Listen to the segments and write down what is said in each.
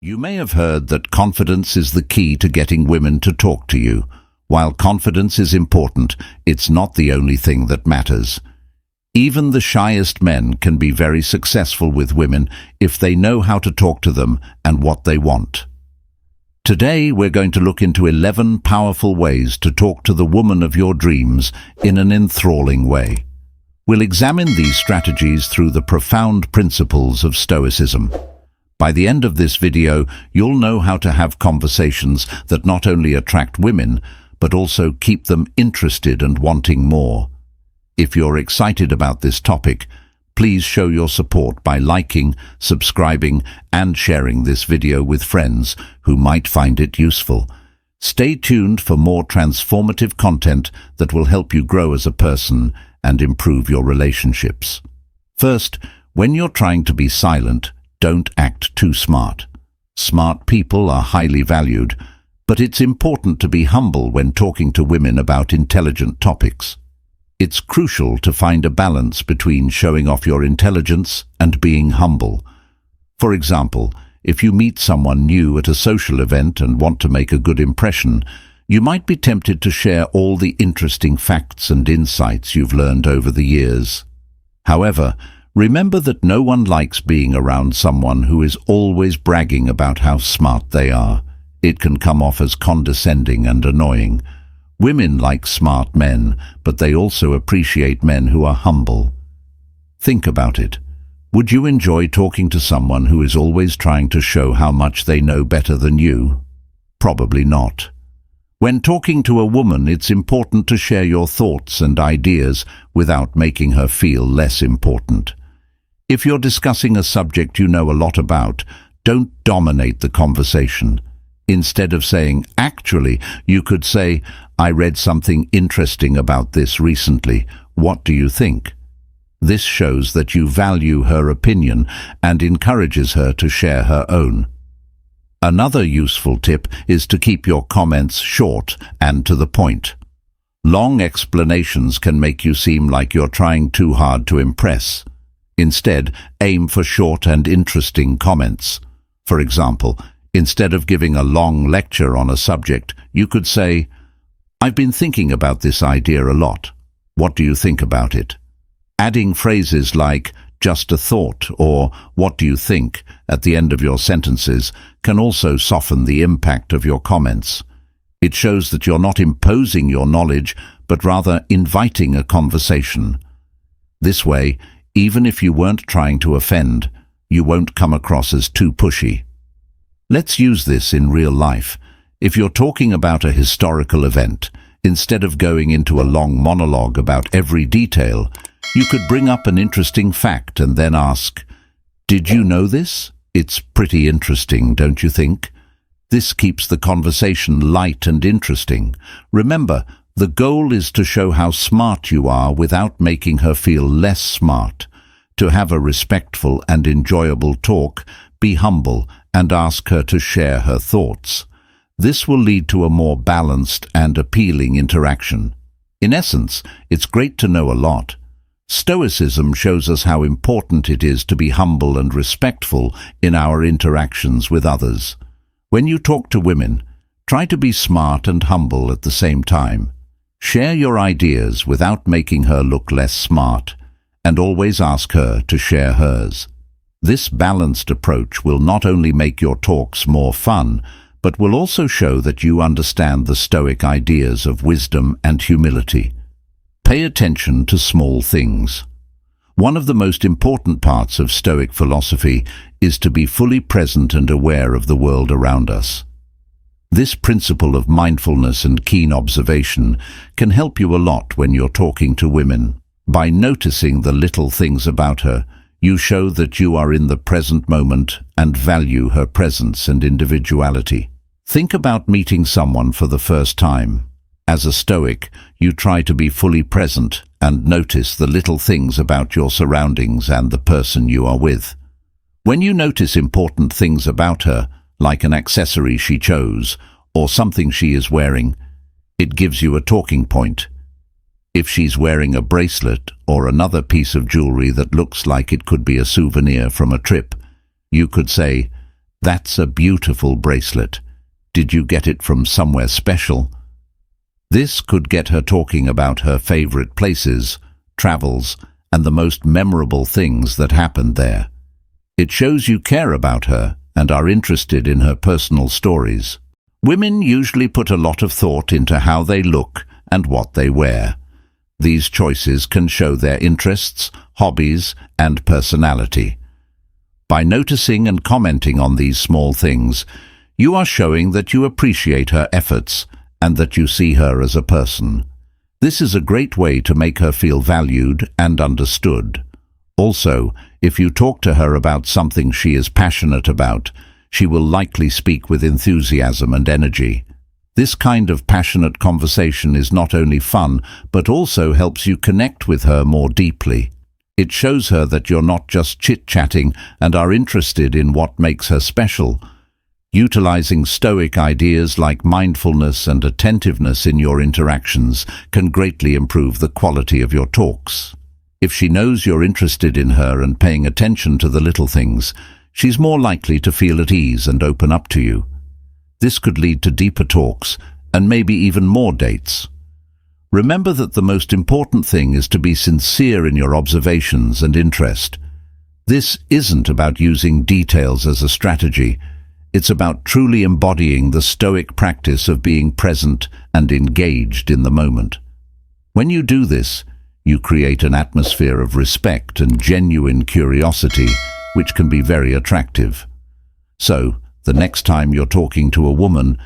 You may have heard that confidence is the key to getting women to talk to you. While confidence is important, it's not the only thing that matters. Even the shyest men can be very successful with women if they know how to talk to them and what they want. Today we're going to look into 11 powerful ways to talk to the woman of your dreams in an enthralling way. We'll examine these strategies through the profound principles of Stoicism. By the end of this video, you'll know how to have conversations that not only attract women, but also keep them interested and wanting more. If you're excited about this topic, please show your support by liking, subscribing, and sharing this video with friends who might find it useful. Stay tuned for more transformative content that will help you grow as a person and improve your relationships. First, when you're trying to be silent, don't act too smart. Smart people are highly valued, but it's important to be humble when talking to women about intelligent topics. It's crucial to find a balance between showing off your intelligence and being humble. For example, if you meet someone new at a social event and want to make a good impression, you might be tempted to share all the interesting facts and insights you've learned over the years. However, remember that no one likes being around someone who is always bragging about how smart they are. It can come off as condescending and annoying. Women like smart men, but they also appreciate men who are humble. Think about it. Would you enjoy talking to someone who is always trying to show how much they know better than you? Probably not. When talking to a woman, it's important to share your thoughts and ideas without making her feel less important. If you're discussing a subject you know a lot about, don't dominate the conversation. Instead of saying, "Actually," you could say, "I read something interesting about this recently. What do you think?" This shows that you value her opinion and encourages her to share her own. Another useful tip is to keep your comments short and to the point. Long explanations can make you seem like you're trying too hard to impress. Instead, aim for short and interesting comments. For example, instead of giving a long lecture on a subject, you could say, "I've been thinking about this idea a lot. What do you think about it?" Adding phrases like, "just a thought," or "what do you think?" at the end of your sentences can also soften the impact of your comments. It shows that you're not imposing your knowledge, but rather inviting a conversation. This way, even if you weren't trying to offend, you won't come across as too pushy. Let's use this in real life. If you're talking about a historical event, instead of going into a long monologue about every detail, you could bring up an interesting fact and then ask, "Did you know this? It's pretty interesting, don't you think?" This keeps the conversation light and interesting. Remember, the goal is to show how smart you are without making her feel less smart. To have a respectful and enjoyable talk, be humble and ask her to share her thoughts. This will lead to a more balanced and appealing interaction. In essence, it's great to know a lot. Stoicism shows us how important it is to be humble and respectful in our interactions with others. When you talk to women, try to be smart and humble at the same time. Share your ideas without making her look less smart, and always ask her to share hers. This balanced approach will not only make your talks more fun, but will also show that you understand the Stoic ideas of wisdom and humility. Pay attention to small things. One of the most important parts of Stoic philosophy is to be fully present and aware of the world around us. This principle of mindfulness and keen observation can help you a lot when you're talking to women. By noticing the little things about her, you show that you are in the present moment and value her presence and individuality. Think about meeting someone for the first time. As a Stoic, you try to be fully present and notice the little things about your surroundings and the person you are with. When you notice important things about her, like an accessory she chose or something she is wearing, it gives you a talking point. If she's wearing a bracelet or another piece of jewelry that looks like it could be a souvenir from a trip, you could say, "That's a beautiful bracelet. Did you get it from somewhere special?" This could get her talking about her favorite places, travels, and the most memorable things that happened there. It shows you care about her and are interested in her personal stories. Women usually put a lot of thought into how they look and what they wear. These choices can show their interests, hobbies, and personality. By noticing and commenting on these small things, you are showing that you appreciate her efforts and that you see her as a person. This is a great way to make her feel valued and understood. Also, if you talk to her about something she is passionate about, she will likely speak with enthusiasm and energy. This kind of passionate conversation is not only fun, but also helps you connect with her more deeply. It shows her that you're not just chit-chatting and are interested in what makes her special. Utilizing Stoic ideas like mindfulness and attentiveness in your interactions can greatly improve the quality of your talks. If she knows you're interested in her and paying attention to the little things, she's more likely to feel at ease and open up to you. This could lead to deeper talks and maybe even more dates. Remember that the most important thing is to be sincere in your observations and interest. This isn't about using details as a strategy. It's about truly embodying the Stoic practice of being present and engaged in the moment. When you do this, you create an atmosphere of respect and genuine curiosity, which can be very attractive. So, the next time you're talking to a woman,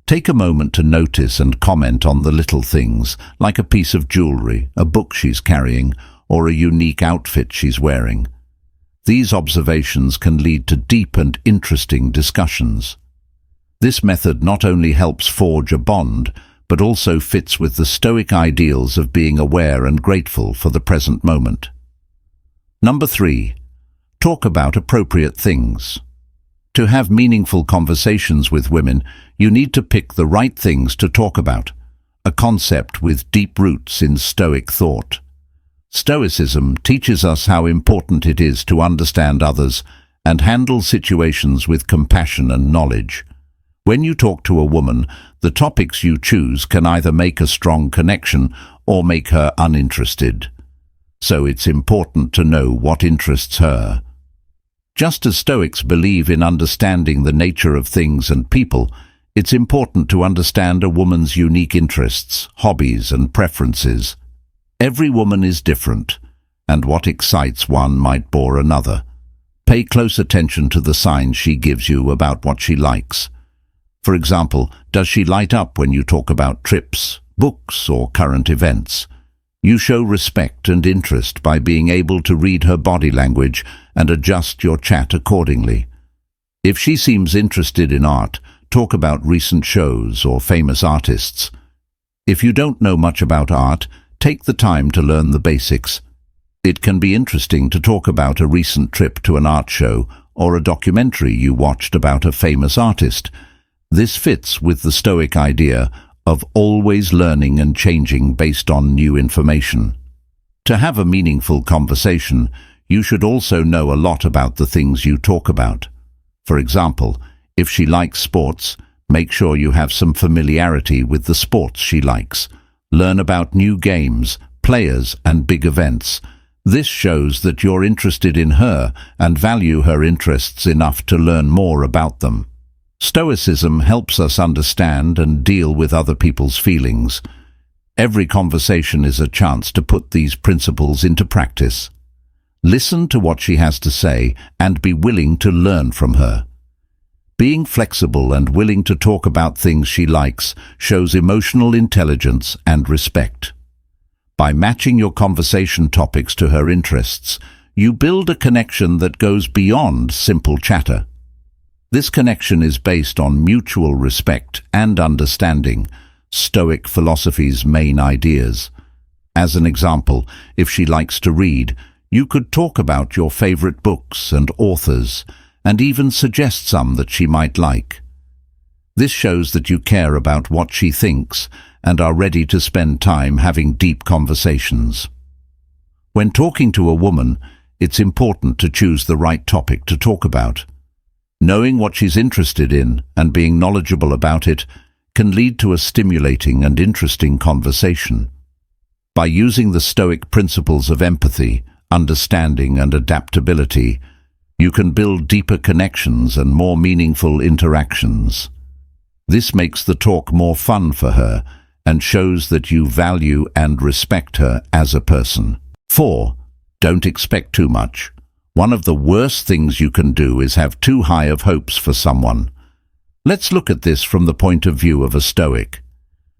take a moment to notice and comment on the little things, like a piece of jewelry, a book she's carrying, or a unique outfit she's wearing. These observations can lead to deep and interesting discussions. This method not only helps forge a bond, but also fits with the Stoic ideals of being aware and grateful for the present moment. Number 3. Talk about appropriate things. To have meaningful conversations with women, you need to pick the right things to talk about, a concept with deep roots in Stoic thought. Stoicism teaches us how important it is to understand others and handle situations with compassion and knowledge. When you talk to a woman, the topics you choose can either make a strong connection or make her uninterested. So it's important to know what interests her. Just as Stoics believe in understanding the nature of things and people, it's important to understand a woman's unique interests, hobbies, and preferences. Every woman is different, and what excites one might bore another. Pay close attention to the signs she gives you about what she likes. For example, does she light up when you talk about trips, books, or current events? You show respect and interest by being able to read her body language and adjust your chat accordingly. If she seems interested in art, talk about recent shows or famous artists. If you don't know much about art, take the time to learn the basics. It can be interesting to talk about a recent trip to an art show or a documentary you watched about a famous artist. This fits with the Stoic idea of always learning and changing based on new information. To have a meaningful conversation, you should also know a lot about the things you talk about. For example, if she likes sports, make sure you have some familiarity with the sports she likes. Learn about new games, players, and big events. This shows that you're interested in her and value her interests enough to learn more about them. Stoicism helps us understand and deal with other people's feelings. Every conversation is a chance to put these principles into practice. Listen to what she has to say and be willing to learn from her. Being flexible and willing to talk about things she likes shows emotional intelligence and respect. By matching your conversation topics to her interests, you build a connection that goes beyond simple chatter. This connection is based on mutual respect and understanding, Stoic philosophy's main ideas. As an example, if she likes to read, you could talk about your favorite books and authors, and even suggest some that she might like. This shows that you care about what she thinks and are ready to spend time having deep conversations. When talking to a woman, it's important to choose the right topic to talk about. Knowing what she's interested in and being knowledgeable about it can lead to a stimulating and interesting conversation. By using the Stoic principles of empathy, understanding and adaptability, you can build deeper connections and more meaningful interactions. This makes the talk more fun for her and shows that you value and respect her as a person. 4. Don't expect too much. One of the worst things you can do is have too high of hopes for someone. Let's look at this from the point of view of a Stoic.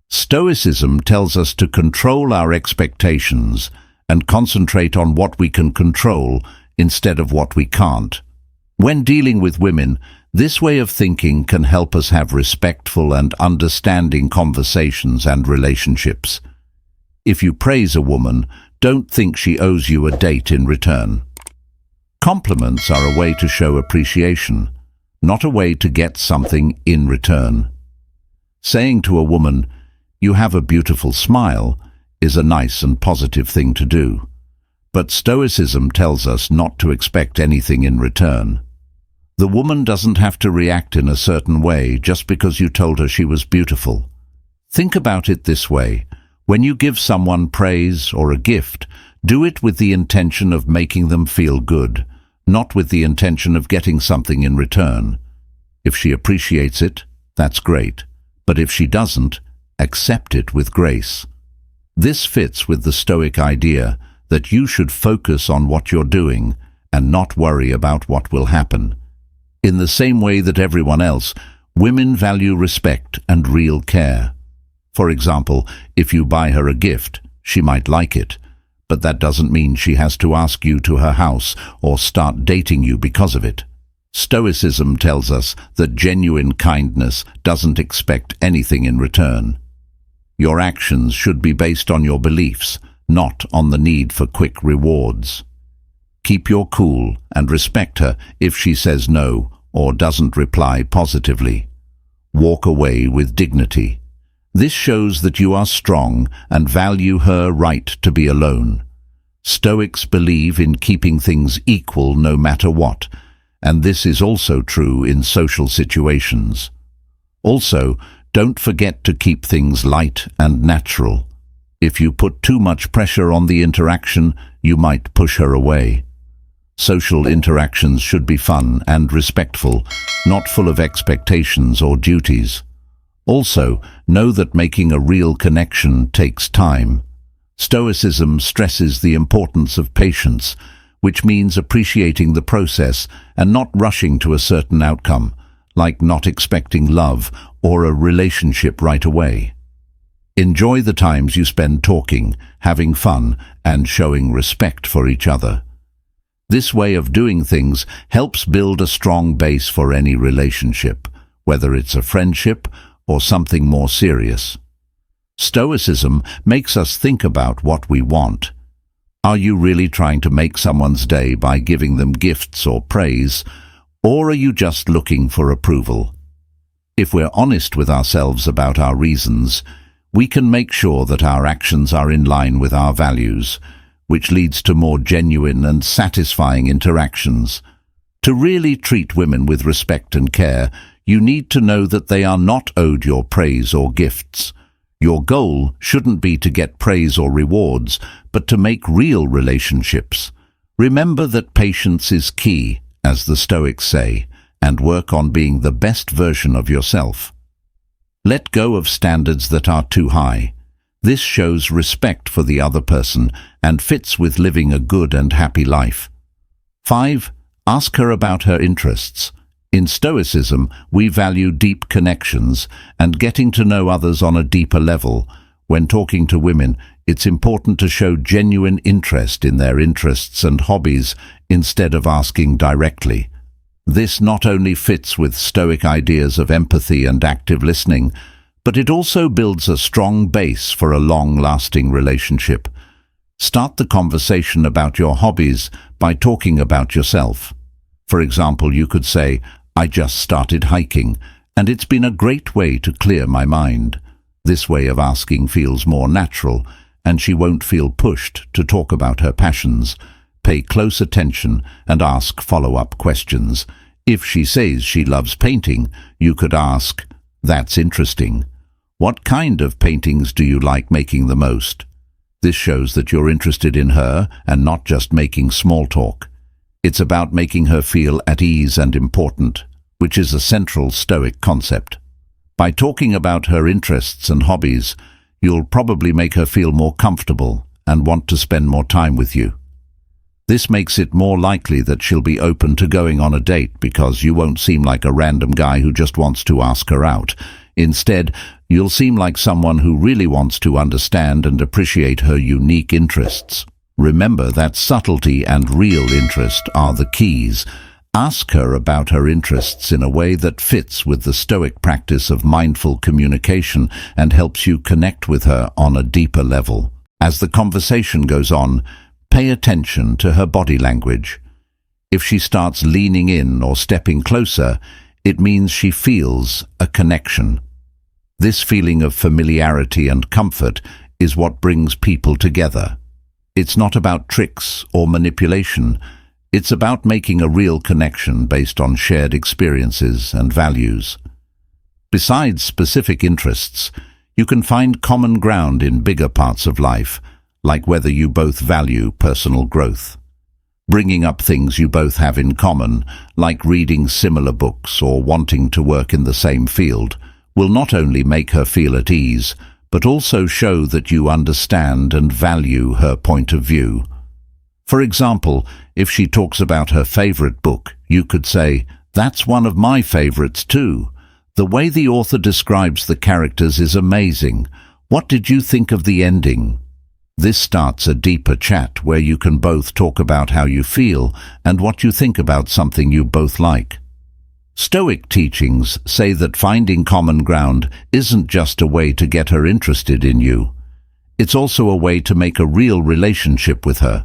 Stoicism tells us to control our expectations and concentrate on what we can control instead of what we can't. When dealing with women, this way of thinking can help us have respectful and understanding conversations and relationships. If you praise a woman, don't think she owes you a date in return. Compliments are a way to show appreciation, not a way to get something in return. Saying to a woman, "You have a beautiful smile," is a nice and positive thing to do. But Stoicism tells us not to expect anything in return. The woman doesn't have to react in a certain way just because you told her she was beautiful. Think about it this way. When you give someone praise or a gift, do it with the intention of making them feel good, not with the intention of getting something in return. If she appreciates it, that's great. But if she doesn't, accept it with grace. This fits with the Stoic idea that you should focus on what you're doing and not worry about what will happen. In the same way that everyone else, women value respect and real care. For example, if you buy her a gift, she might like it, but that doesn't mean she has to ask you to her house or start dating you because of it. Stoicism tells us that genuine kindness doesn't expect anything in return. Your actions should be based on your beliefs, not on the need for quick rewards. Keep your cool and respect her if she says no or doesn't reply positively. Walk away with dignity. This shows that you are strong and value her right to be alone. Stoics believe in keeping things equal no matter what, and this is also true in social situations. Also, don't forget to keep things light and natural. If you put too much pressure on the interaction, you might push her away. Social interactions should be fun and respectful, not full of expectations or duties. Also, know that making a real connection takes time. Stoicism stresses the importance of patience, which means appreciating the process and not rushing to a certain outcome, like not expecting love or a relationship right away. Enjoy the times you spend talking, having fun, and showing respect for each other. This way of doing things helps build a strong base for any relationship, whether it's a friendship or something more serious. Stoicism makes us think about what we want. Are you really trying to make someone's day by giving them gifts or praise, or are you just looking for approval? If we're honest with ourselves about our reasons, we can make sure that our actions are in line with our values, which leads to more genuine and satisfying interactions. To really treat women with respect and care, you need to know that they are not owed your praise or gifts. Your goal shouldn't be to get praise or rewards, but to make real relationships. Remember that patience is key, as the Stoics say, and work on being the best version of yourself. Let go of standards that are too high. This shows respect for the other person and fits with living a good and happy life. 5. Ask her about her interests. In Stoicism, we value deep connections and getting to know others on a deeper level. When talking to women, it's important to show genuine interest in their interests and hobbies instead of asking directly. This not only fits with Stoic ideas of empathy and active listening, but it also builds a strong base for a long-lasting relationship. Start the conversation about your hobbies by talking about yourself. For example, you could say, "I just started hiking, and it's been a great way to clear my mind." This way of asking feels more natural, and she won't feel pushed to talk about her passions. Pay close attention and ask follow-up questions. If she says she loves painting, you could ask, "That's interesting. What kind of paintings do you like making the most?" This shows that you're interested in her and not just making small talk. It's about making her feel at ease and important, which is a central Stoic concept. By talking about her interests and hobbies, you'll probably make her feel more comfortable and want to spend more time with you. This makes it more likely that she'll be open to going on a date because you won't seem like a random guy who just wants to ask her out. Instead, you'll seem like someone who really wants to understand and appreciate her unique interests. Remember that subtlety and real interest are the keys. Ask her about her interests in a way that fits with the Stoic practice of mindful communication and helps you connect with her on a deeper level. As the conversation goes on, pay attention to her body language. If she starts leaning in or stepping closer, it means she feels a connection. This feeling of familiarity and comfort is what brings people together. It's not about tricks or manipulation. It's about making a real connection based on shared experiences and values. Besides specific interests, you can find common ground in bigger parts of life, like whether you both value personal growth. Bringing up things you both have in common, like reading similar books or wanting to work in the same field, will not only make her feel at ease, but also show that you understand and value her point of view. For example, if she talks about her favorite book, you could say, "That's one of my favorites too. The way the author describes the characters is amazing. What did you think of the ending?" This starts a deeper chat where you can both talk about how you feel and what you think about something you both like. Stoic teachings say that finding common ground isn't just a way to get her interested in you. It's also a way to make a real relationship with her.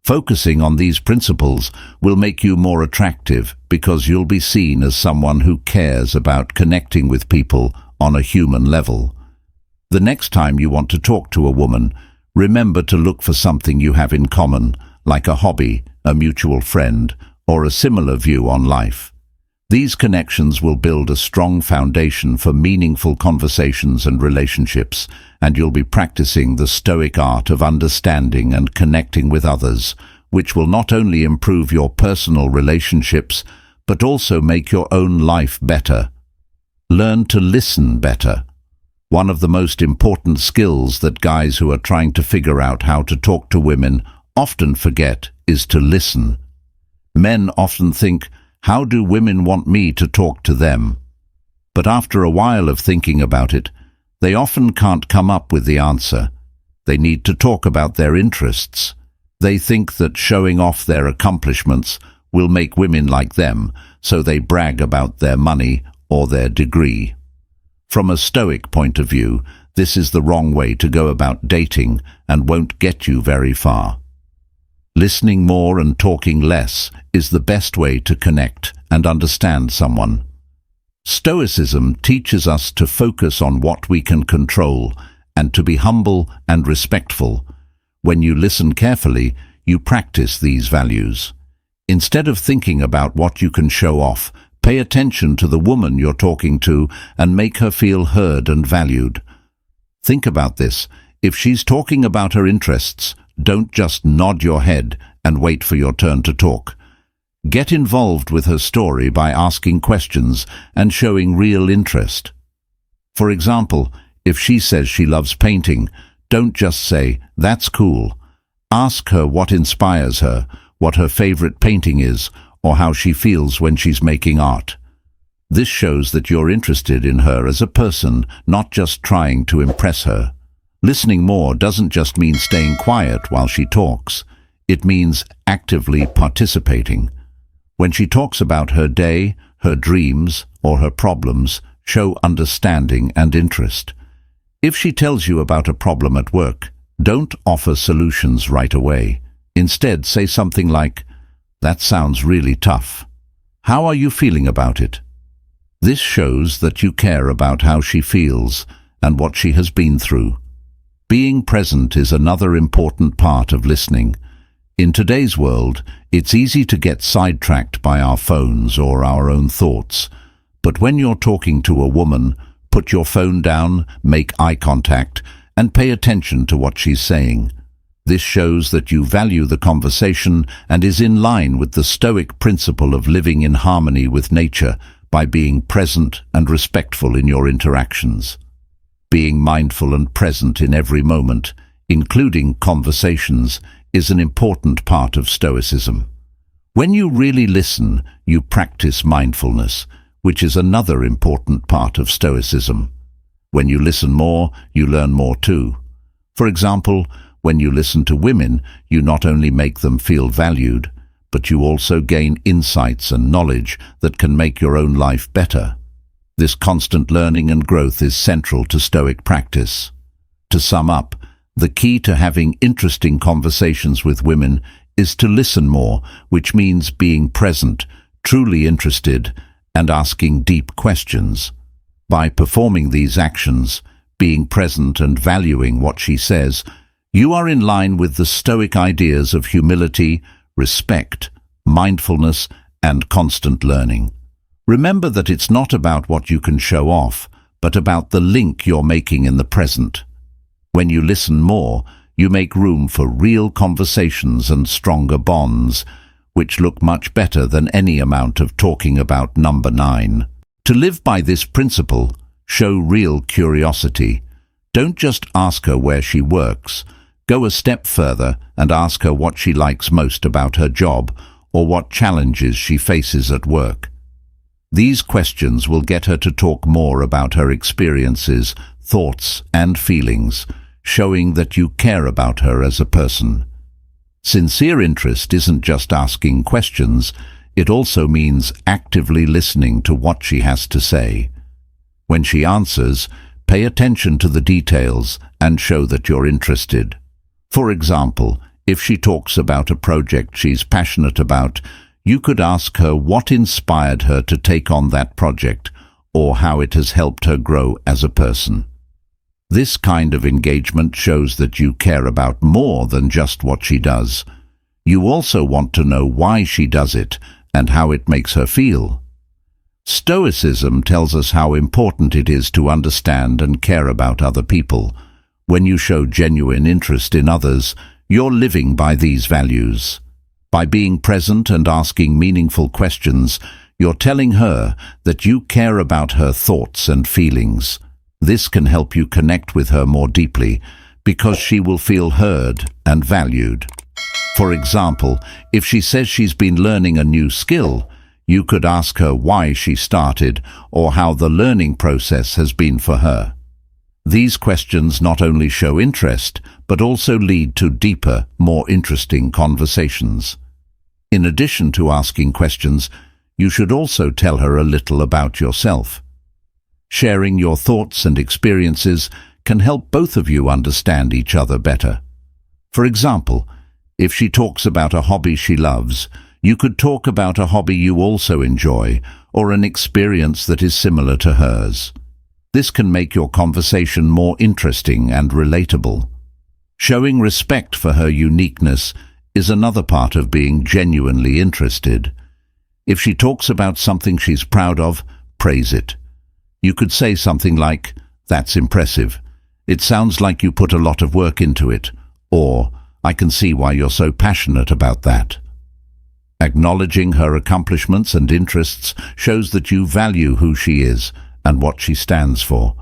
Focusing on these principles will make you more attractive because you'll be seen as someone who cares about connecting with people on a human level. The next time you want to talk to a woman, remember to look for something you have in common, like a hobby, a mutual friend, or a similar view on life. These connections will build a strong foundation for meaningful conversations and relationships, and you'll be practicing the Stoic art of understanding and connecting with others, which will not only improve your personal relationships, but also make your own life better. Learn to listen better. One of the most important skills that guys who are trying to figure out how to talk to women often forget is to listen. Men often think, "How do women want me to talk to them?" But after a while of thinking about it, they often can't come up with the answer. They need to talk about their interests. They think that showing off their accomplishments will make women like them, so they brag about their money or their degree. From a Stoic point of view, this is the wrong way to go about dating and won't get you very far. Listening more and talking less is the best way to connect and understand someone. Stoicism teaches us to focus on what we can control and to be humble and respectful. When you listen carefully, you practice these values. Instead of thinking about what you can show off, pay attention to the woman you're talking to and make her feel heard and valued. Think about this. If she's talking about her interests, don't just nod your head and wait for your turn to talk. Get involved with her story by asking questions and showing real interest. For example, if she says she loves painting, don't just say, "That's cool." Ask her what inspires her, what her favorite painting is, or how she feels when she's making art. This shows that you're interested in her as a person, not just trying to impress her. Listening more doesn't just mean staying quiet while she talks. It means actively participating. When she talks about her day, her dreams, or her problems, show understanding and interest. If she tells you about a problem at work, don't offer solutions right away. Instead, say something like, "That sounds really tough. How are you feeling about it?" This shows that you care about how she feels and what she has been through. Being present is another important part of listening. In today's world, it's easy to get sidetracked by our phones or our own thoughts. But when you're talking to a woman, put your phone down, make eye contact, and pay attention to what she's saying. This shows that you value the conversation and is in line with the Stoic principle of living in harmony with nature by being present and respectful in your interactions. Being mindful and present in every moment, including conversations, is an important part of Stoicism. When you really listen, you practice mindfulness, which is another important part of Stoicism. When you listen more, you learn more too. For example, when you listen to women, you not only make them feel valued, but you also gain insights and knowledge that can make your own life better. This constant learning and growth is central to Stoic practice. To sum up, the key to having interesting conversations with women is to listen more, which means being present, truly interested, and asking deep questions. By performing these actions, being present and valuing what she says, you are in line with the Stoic ideas of humility, respect, mindfulness, and constant learning. Remember that it's not about what you can show off, but about the link you're making in the present. When you listen more, you make room for real conversations and stronger bonds, which look much better than any amount of talking about number 9. To live by this principle, show real curiosity. Don't just ask her where she works. Go a step further and ask her what she likes most about her job or what challenges she faces at work. These questions will get her to talk more about her experiences, thoughts, and feelings, showing that you care about her as a person. Sincere interest isn't just asking questions, it also means actively listening to what she has to say. When she answers, pay attention to the details and show that you're interested. For example, if she talks about a project she's passionate about, you could ask her what inspired her to take on that project or how it has helped her grow as a person. This kind of engagement shows that you care about more than just what she does. You also want to know why she does it and how it makes her feel. Stoicism tells us how important it is to understand and care about other people. When you show genuine interest in others, you're living by these values. By being present and asking meaningful questions, you're telling her that you care about her thoughts and feelings. This can help you connect with her more deeply because she will feel heard and valued. For example, if she says she's been learning a new skill, you could ask her why she started or how the learning process has been for her. These questions not only show interest, but also lead to deeper, more interesting conversations. In addition to asking questions, you should also tell her a little about yourself. Sharing your thoughts and experiences can help both of you understand each other better. For example, if she talks about a hobby she loves, you could talk about a hobby you also enjoy or an experience that is similar to hers. This can make your conversation more interesting and relatable. Showing respect for her uniqueness is another part of being genuinely interested. If she talks about something she's proud of, praise it. You could say something like, "That's impressive. It sounds like you put a lot of work into it," or, "I can see why you're so passionate about that." Acknowledging her accomplishments and interests shows that you value who she is and what she stands for.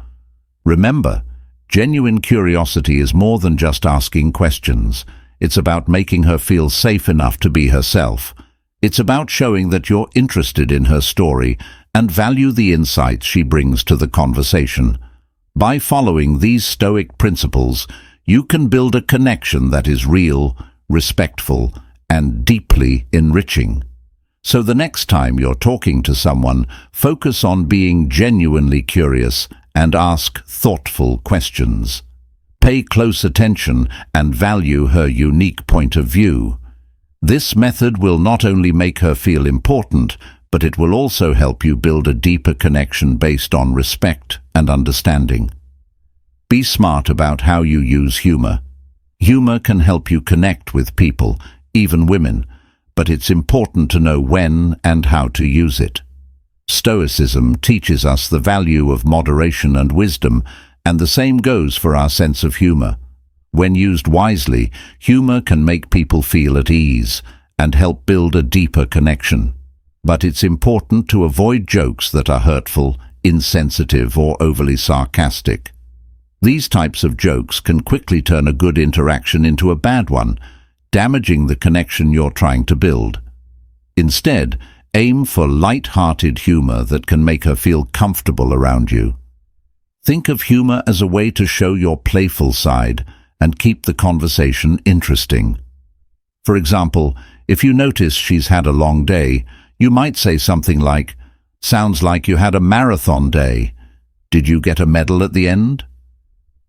Remember, genuine curiosity is more than just asking questions. It's about making her feel safe enough to be herself. It's about showing that you're interested in her story and value the insights she brings to the conversation. By following these Stoic principles, you can build a connection that is real, respectful, and deeply enriching. So the next time you're talking to someone, focus on being genuinely curious and ask thoughtful questions. Pay close attention and value her unique point of view. This method will not only make her feel important, but it will also help you build a deeper connection based on respect and understanding. Be smart about how you use humor. Humor can help you connect with people, even women, but it's important to know when and how to use it. Stoicism teaches us the value of moderation and wisdom, and the same goes for our sense of humor. When used wisely, humor can make people feel at ease and help build a deeper connection. But it's important to avoid jokes that are hurtful, insensitive, or overly sarcastic. These types of jokes can quickly turn a good interaction into a bad one, damaging the connection you're trying to build. Instead, aim for light-hearted humor that can make her feel comfortable around you. Think of humor as a way to show your playful side and keep the conversation interesting. For example, if you notice she's had a long day, you might say something like, "Sounds like you had a marathon day. Did you get a medal at the end?"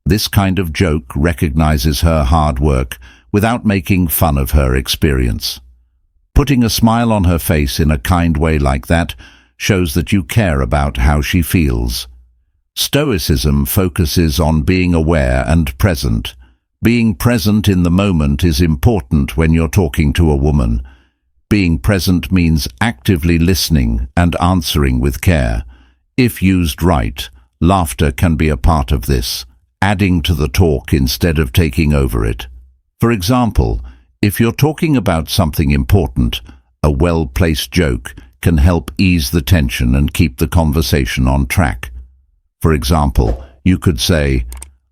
This kind of joke recognizes her hard work without making fun of her experience. Putting a smile on her face in a kind way like that shows that you care about how she feels. Stoicism focuses on being aware and present. Being present in the moment is important when you're talking to a woman. Being present means actively listening and answering with care. If used right, laughter can be a part of this, adding to the talk instead of taking over it. For example, if you're talking about something important, a well-placed joke can help ease the tension and keep the conversation on track. For example, you could say,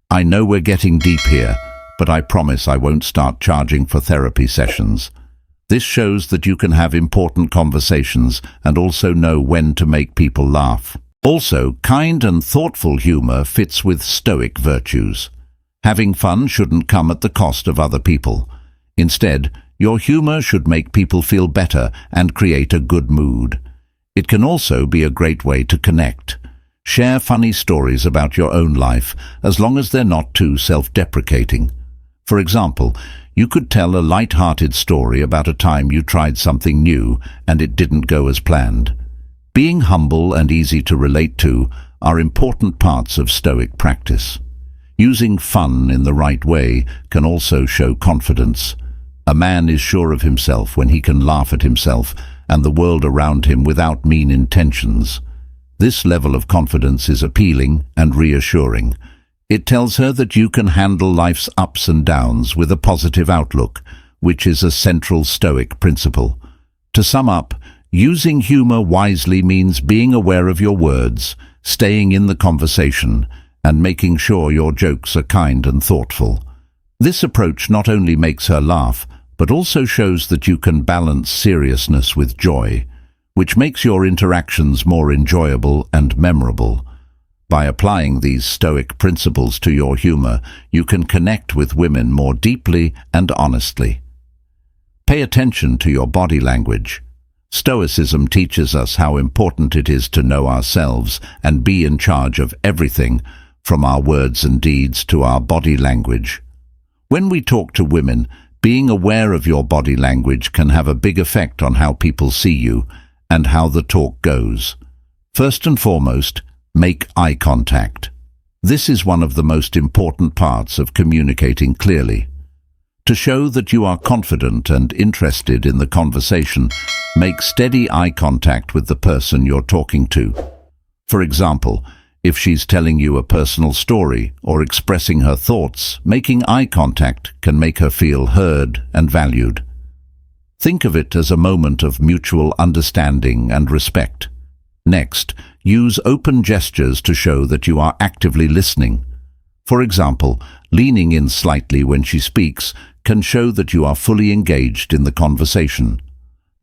"I know we're getting deep here, but I promise I won't start charging for therapy sessions." This shows that you can have important conversations and also know when to make people laugh. Also, kind and thoughtful humor fits with Stoic virtues. Having fun shouldn't come at the cost of other people. Instead, your humor should make people feel better and create a good mood. It can also be a great way to connect. Share funny stories about your own life, as long as they're not too self-deprecating. For example, you could tell a light-hearted story about a time you tried something new and it didn't go as planned. Being humble and easy to relate to are important parts of Stoic practice. Using fun in the right way can also show confidence. A man is sure of himself when he can laugh at himself and the world around him without mean intentions. This level of confidence is appealing and reassuring. It tells her that you can handle life's ups and downs with a positive outlook, which is a central Stoic principle. To sum up, using humor wisely means being aware of your words, staying in the conversation, and making sure your jokes are kind and thoughtful. This approach not only makes her laugh, but also shows that you can balance seriousness with joy, which makes your interactions more enjoyable and memorable. By applying these Stoic principles to your humor, you can connect with women more deeply and honestly. Pay attention to your body language. Stoicism teaches us how important it is to know ourselves and be in charge of everything, from our words and deeds to our body language. When we talk to women, being aware of your body language can have a big effect on how people see you and how the talk goes. First and foremost, make eye contact. This is one of the most important parts of communicating clearly. To show that you are confident and interested in the conversation, make steady eye contact with the person you're talking to. For example, if she's telling you a personal story or expressing her thoughts, making eye contact can make her feel heard and valued. Think of it as a moment of mutual understanding and respect. Next, use open gestures to show that you are actively listening. For example, leaning in slightly when she speaks can show that you are fully engaged in the conversation.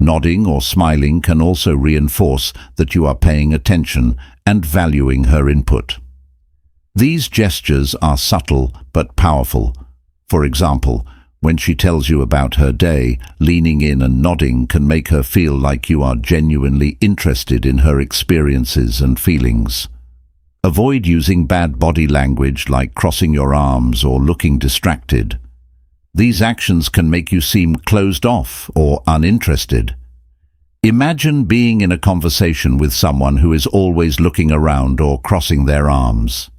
Nodding or smiling can also reinforce that you are paying attention and valuing her input. These gestures are subtle but powerful. For example, when she tells you about her day, leaning in and nodding can make her feel like you are genuinely interested in her experiences and feelings. Avoid using bad body language like crossing your arms or looking distracted. These actions can make you seem closed off or uninterested. Imagine being in a conversation with someone who is always looking around or crossing their arms.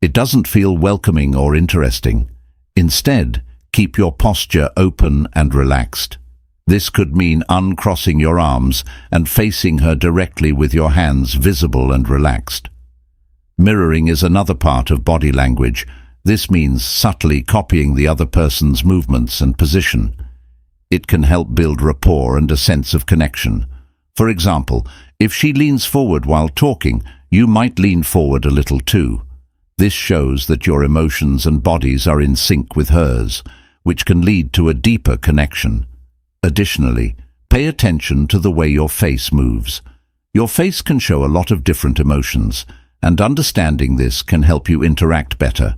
It doesn't feel welcoming or interesting. Instead, keep your posture open and relaxed. This could mean uncrossing your arms and facing her directly with your hands visible and relaxed. Mirroring is another part of body language. This means subtly copying the other person's movements and position. It can help build rapport and a sense of connection. For example, if she leans forward while talking, you might lean forward a little too. This shows that your emotions and bodies are in sync with hers, which can lead to a deeper connection. Additionally, pay attention to the way your face moves. Your face can show a lot of different emotions, and understanding this can help you interact better.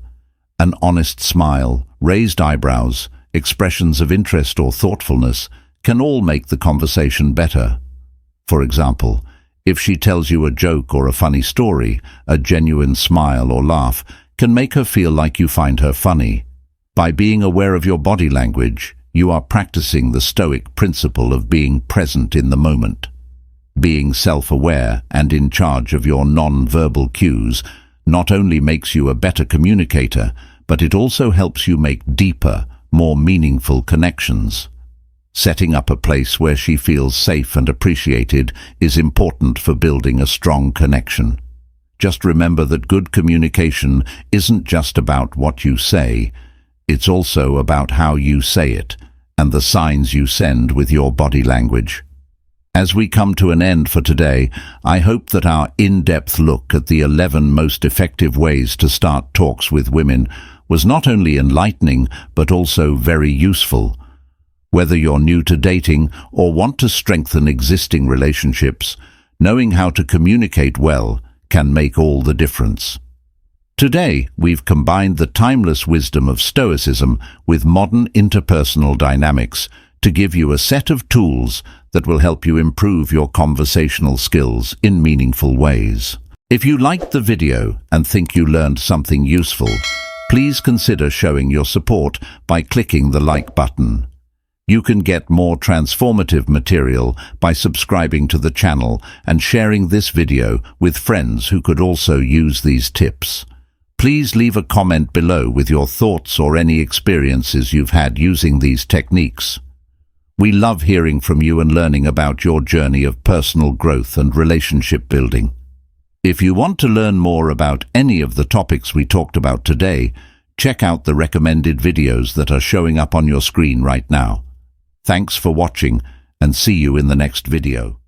An honest smile, raised eyebrows, expressions of interest or thoughtfulness can all make the conversation better. For example, if she tells you a joke or a funny story, a genuine smile or laugh can make her feel like you find her funny. By being aware of your body language, you are practicing the Stoic principle of being present in the moment. Being self-aware and in charge of your non-verbal cues not only makes you a better communicator, but it also helps you make deeper, more meaningful connections. Setting up a place where she feels safe and appreciated is important for building a strong connection. Just remember that good communication isn't just about what you say, it's also about how you say it and the signs you send with your body language. As we come to an end for today, I hope that our in-depth look at the 11 most effective ways to start talks with women was not only enlightening but also very useful. Whether you're new to dating or want to strengthen existing relationships, knowing how to communicate well can make all the difference. Today, we've combined the timeless wisdom of Stoicism with modern interpersonal dynamics to give you a set of tools that will help you improve your conversational skills in meaningful ways. If you liked the video and think you learned something useful, please consider showing your support by clicking the like button. You can get more transformative material by subscribing to the channel and sharing this video with friends who could also use these tips. Please leave a comment below with your thoughts or any experiences you've had using these techniques. We love hearing from you and learning about your journey of personal growth and relationship building. If you want to learn more about any of the topics we talked about today, check out the recommended videos that are showing up on your screen right now. Thanks for watching, and see you in the next video.